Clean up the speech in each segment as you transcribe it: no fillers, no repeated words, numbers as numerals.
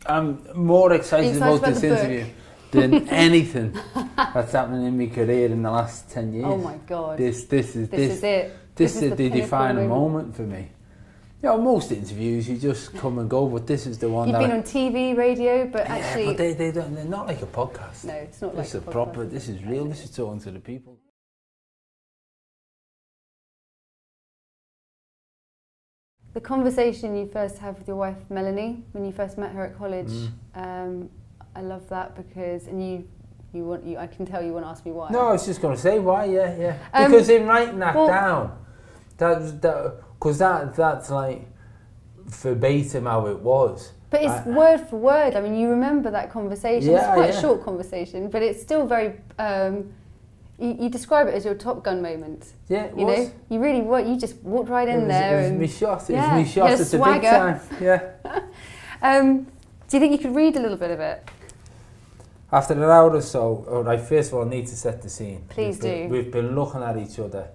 I'm more excited about this interview than anything that's happening in my career in the last 10 years. Oh my God. This is it. This is the defining moment for me. You know, most interviews you just come and go, but this is the one. You've been on TV, radio, but actually, but they're not like a podcast. No, it's not like a podcast. Proper. This is real. This is talking to the people. The conversation you first have with your wife, Melanie, when you first met her at college, I love that because, and I can tell you want to ask me why. No, I was just going to say why, yeah. Because in writing that down, because that's like verbatim how it was. But it's word for word. I mean, you remember that conversation. It's quite a short conversation, but it's still very. You describe it as your Top Gun moment. Yeah, it was. Know, you really what you just walked right in there. It was me shot. It yeah, was me shot at the big time. Yeah. Do you think you could read a little bit of it? After an hour or so, I first of all need to set the scene. Please do. We've been looking at each other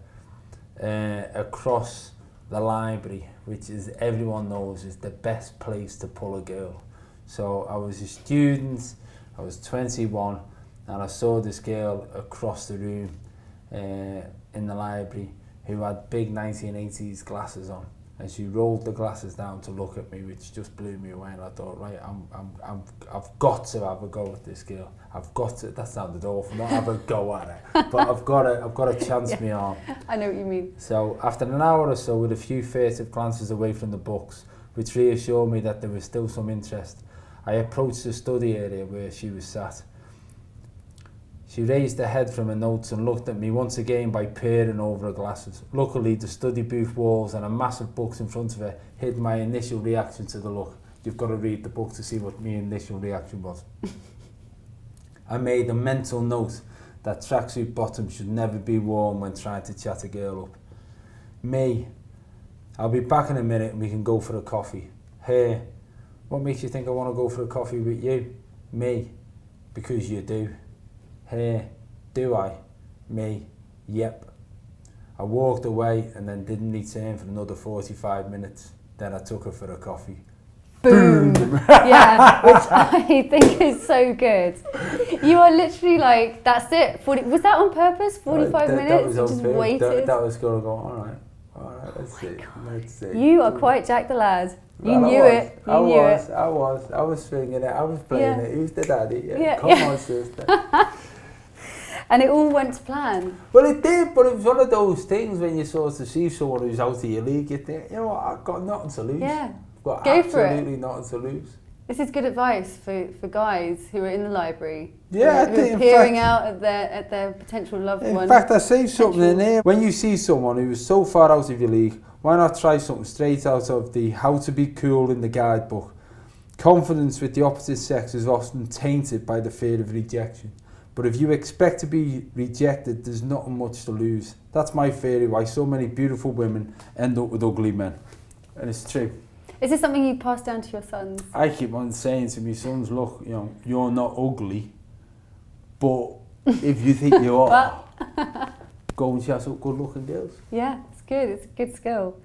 across the library, which is everyone knows is the best place to pull a girl. So I was a student. I was 21. And I saw this girl across the room in the library who had big 1980s glasses on, and she rolled the glasses down to look at me, which just blew me away. And I thought, right, I've got to have a go at this girl. I've got to. That sounded awful, not have a go at her, but I've got to chance me arm. I know what you mean. So after an hour or so, with a few furtive glances away from the books, which reassured me that there was still some interest, I approached the study area where she was sat. She raised her head from her notes and looked at me once again by peering over her glasses. Luckily, the study booth walls and a massive books in front of her hid my initial reaction to the look. You've got to read the book to see what my initial reaction was. I made a mental note that tracksuit bottoms should never be worn when trying to chat a girl up. Me, I'll be back in a minute and we can go for a coffee. Her, what makes you think I want to go for a coffee with you? Me, because you do. Her, do I? Me, yep. I walked away and then didn't return for another 45 minutes. Then I took her for a coffee. Boom! Yeah, which I think is so good. You are literally like, that's it. Was that on purpose? 45 minutes? That was on just purpose. waited? That was going to go, all right, let's see. You are quite Jack the Lad. You knew it. I was swinging it. I was playing it. Who's the daddy? Yeah. Come on, sister. And it all went to plan. Well, it did, but it was one of those things when you sort of see someone who's out of your league, you think, you know what, I've got nothing to lose. Yeah. Got Go for it. Absolutely nothing to lose. This is good advice for guys who are in the library. Yeah, who are peering out at their potential loved one. In fact, I say something in here. When you see someone who is so far out of your league, why not try something straight out of the How to Be Cool in the guidebook? Confidence with the opposite sex is often tainted by the fear of rejection. But if you expect to be rejected, there's not much to lose. That's my theory why so many beautiful women end up with ugly men. And it's true. Is this something you pass down to your sons? I keep on saying to my sons, look, you know, you're not ugly, but if you think you are, go and chase up good looking girls. Yeah, it's good. It's a good skill.